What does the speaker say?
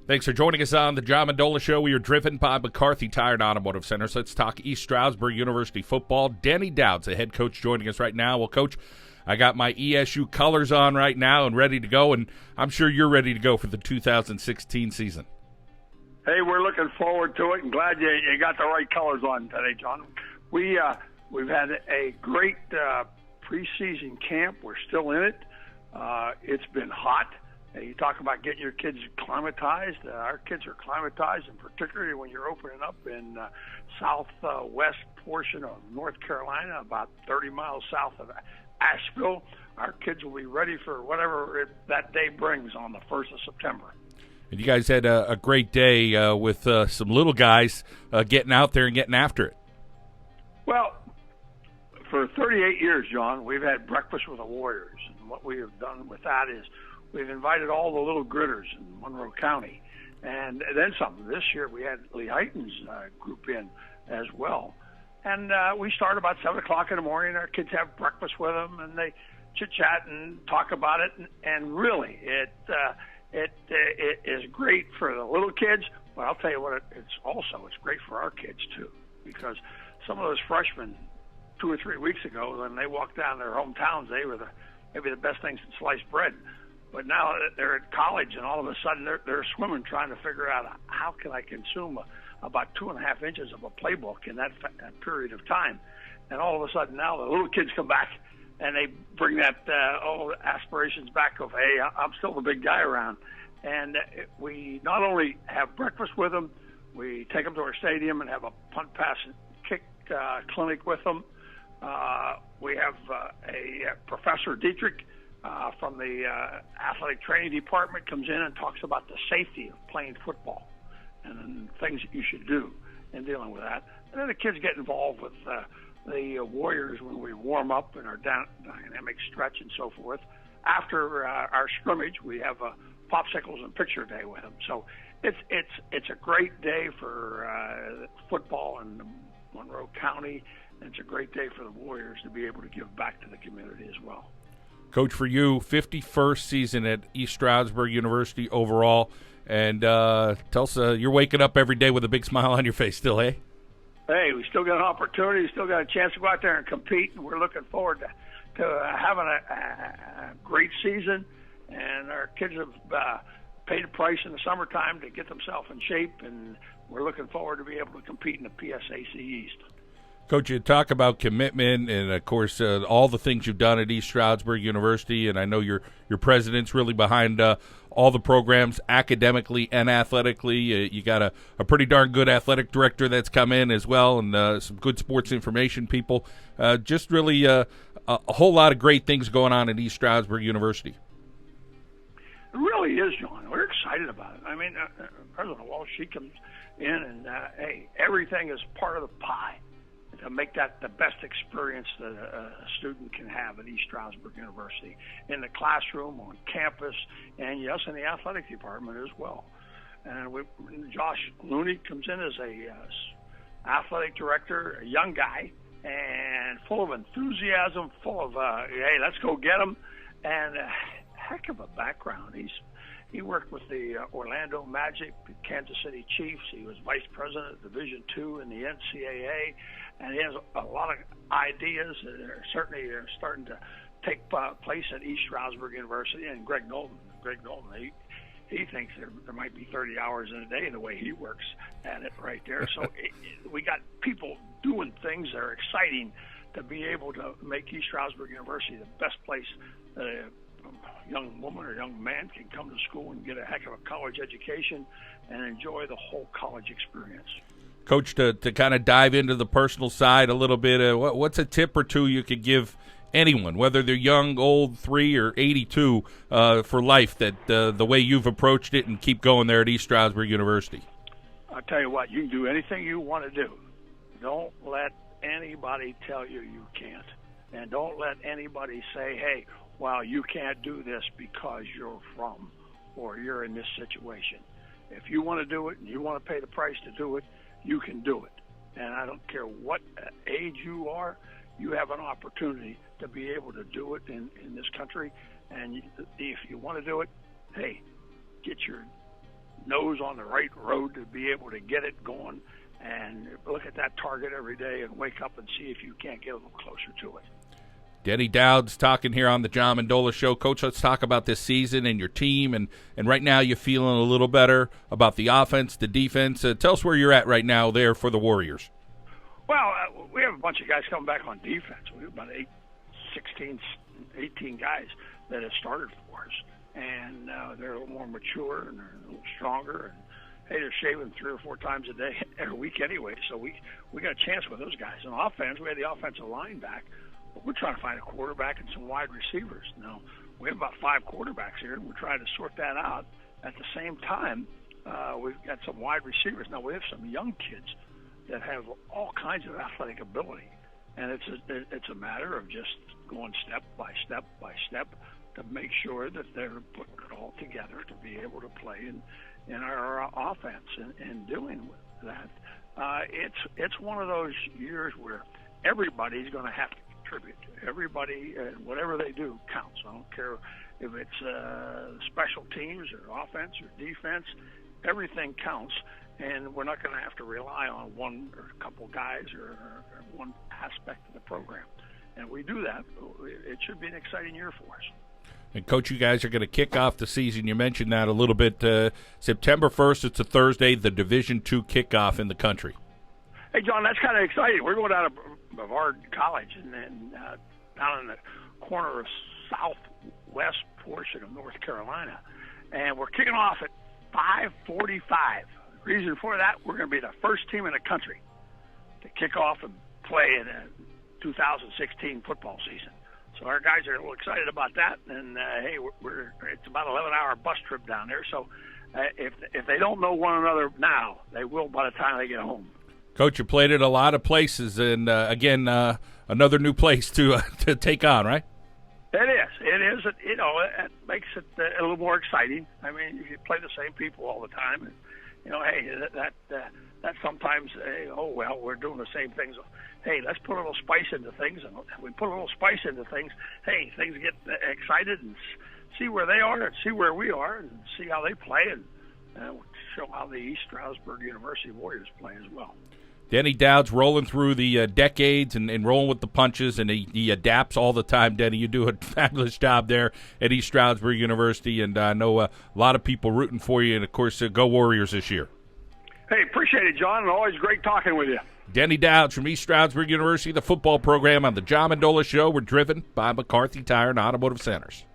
Thanks for joining us on the John Mendola Show. We are driven by McCarthy Tire and Automotive Centers. Let's talk East Stroudsburg University football. Denny Douds, the head coach, joining us right now. Well, Coach, I got my ESU colors on right now and ready to go, and I'm sure you're ready to go for the 2016 season. Hey, we're looking forward to it and glad you got the right colors on today, John. We've had a great preseason camp. We're still in it. It's been hot. You talk about getting your kids acclimatized. Our kids are acclimatized, and particularly when you're opening up in southwest portion of North Carolina, about 30 miles south of Asheville. Our kids will be ready for whatever that day brings on the 1st of September. And you guys had a great day with some little guys getting out there and getting after it. Well, for 38 years, John, we've had breakfast with the Warriors. And what we have done with that is we've invited all the little gritters in Monroe County. And then some. This year we had Lee Heighton's group in as well. And we start about 7 o'clock in the morning. Our kids have breakfast with them, and they chit-chat and talk about it. And really, it is great for the little kids, but I'll tell you what, it's great for our kids, too, because some of those freshmen 2 or 3 weeks ago, when they walked down their hometowns, they were maybe the best things in sliced bread. But now they're at college, and all of a sudden they're swimming, trying to figure out how can I consume about 2.5 inches of a playbook in that period of time. And all of a sudden now the little kids come back, and they bring that all aspirations back of, hey, I'm still the big guy around. And we not only have breakfast with them, we take them to our stadium and have a punt, pass, and kick clinic with them. We have a Professor Dietrich from the athletic training department comes in and talks about the safety of playing football and things that you should do in dealing with that. And then the kids get involved with the Warriors when we warm up and our dynamic stretch and so forth. After our scrimmage, we have popsicles and picture day with them. So it's a great day for football in Monroe County, and it's a great day for the Warriors to be able to give back to the community as well. Coach, for you, 51st season at East Stroudsburg University overall, and tell us you're waking up every day with a big smile on your face still, eh? Hey, we still got an opportunity, still got a chance to go out there and compete, and we're looking forward to having a great season. And our kids have paid a price in the summertime to get themselves in shape, and we're looking forward to be able to compete in the PSAC East. Coach, you talk about commitment and, of course, all the things you've done at East Stroudsburg University, and I know your president's really behind all the programs academically and athletically. You got a pretty darn good athletic director that's come in as well, and some good sports information people. Just really a whole lot of great things going on at East Stroudsburg University. It really is, John. We're excited about it. I mean, President Walsh, she comes in and, hey, everything is part of the pie to make that the best experience that a student can have at East Stroudsburg University, in the classroom, on campus, and yes, in the athletic department as well. And Josh Looney comes in as a athletic director, a young guy, and full of enthusiasm, full of, hey, let's go get him, and a heck of a background. He worked with the Orlando Magic, the Kansas City Chiefs. He was vice president of Division II in the NCAA, and he has a lot of ideas that are certainly starting to take place at East Stroudsburg University. And Greg Knowlton, he thinks there might be 30 hours in a day the way he works at it right there. So we got people doing things that are exciting to be able to make East Stroudsburg University the best place that a young woman or young man can come to school and get a heck of a college education and enjoy the whole college experience. Coach, to kind of dive into the personal side a little bit, what's a tip or two you could give anyone, whether they're young, old, 3 or 82, for life, that the way you've approached it and keep going there at East Stroudsburg University? I'll tell you what, you can do anything you want to do. Don't let anybody tell you you can't. And don't let anybody say, hey, well, you can't do this because you're from or you're in this situation. If you want to do it and you want to pay the price to do it, you can do it. And I don't care what age you are, you have an opportunity to be able to do it in this country. And if you want to do it, hey, get your nose on the right road to be able to get it going and look at that target every day and wake up and see if you can't get a little closer to it. Denny Douds talking here on the John Mendola Show. Coach, let's talk about this season and your team. And right now you're feeling a little better about the offense, the defense. Tell us where you're at right now there for the Warriors. Well, we have a bunch of guys coming back on defense. We have about 18 guys that have started for us. And they're a little more mature and they're a little stronger. And, hey, they're shaving 3 or 4 times a day every week anyway. So we got a chance with those guys. On offense, we had the offensive line back. But we're trying to find a quarterback and some wide receivers. Now, we have about 5 quarterbacks here, and we're trying to sort that out. At the same time, we've got some wide receivers. Now, we have some young kids that have all kinds of athletic ability. And it's a matter of just going step by step by step to make sure that they're putting it all together to be able to play in our offense. And doing that, it's one of those years where everybody's going to have to contribute. Everybody, whatever they do, counts. I don't care if it's special teams or offense or defense. Everything counts, and we're not going to have to rely on one or a couple guys or one aspect of the program. And we do that. It should be an exciting year for us. And, Coach, you guys are going to kick off the season. You mentioned that a little bit. September 1st, it's a Thursday, the Division II kickoff in the country. Hey, John, that's kind of exciting. We're going down to Brevard College and down in the corner of southwest portion of North Carolina. And we're kicking off at 5:45. The reason for that, we're going to be the first team in the country to kick off and play in a 2016 football season. So our guys are a little excited about that. And, hey, it's about an 11-hour bus trip down there. So if they don't know one another now, they will by the time they get home. Coach, you played at a lot of places, and again, another new place to take on, right? It is. You know, it makes it a little more exciting. I mean, you play the same people all the time, and you know, hey, that sometimes, oh well, we're doing the same things. Hey, let's put a little spice into things, and we put a little spice into things. Hey, things get excited, and see where they are, and see where we are, and see how they play, and show how the East Stroudsburg University Warriors play as well. Denny Douds rolling through the decades and rolling with the punches, and he adapts all the time, Denny. You do a fabulous job there at East Stroudsburg University, and I know a lot of people rooting for you, and, of course, go Warriors this year. Hey, appreciate it, John, and always great talking with you. Denny Douds from East Stroudsburg University, the football program on the John Mendola Show. We're driven by McCarthy Tire and Automotive Centers.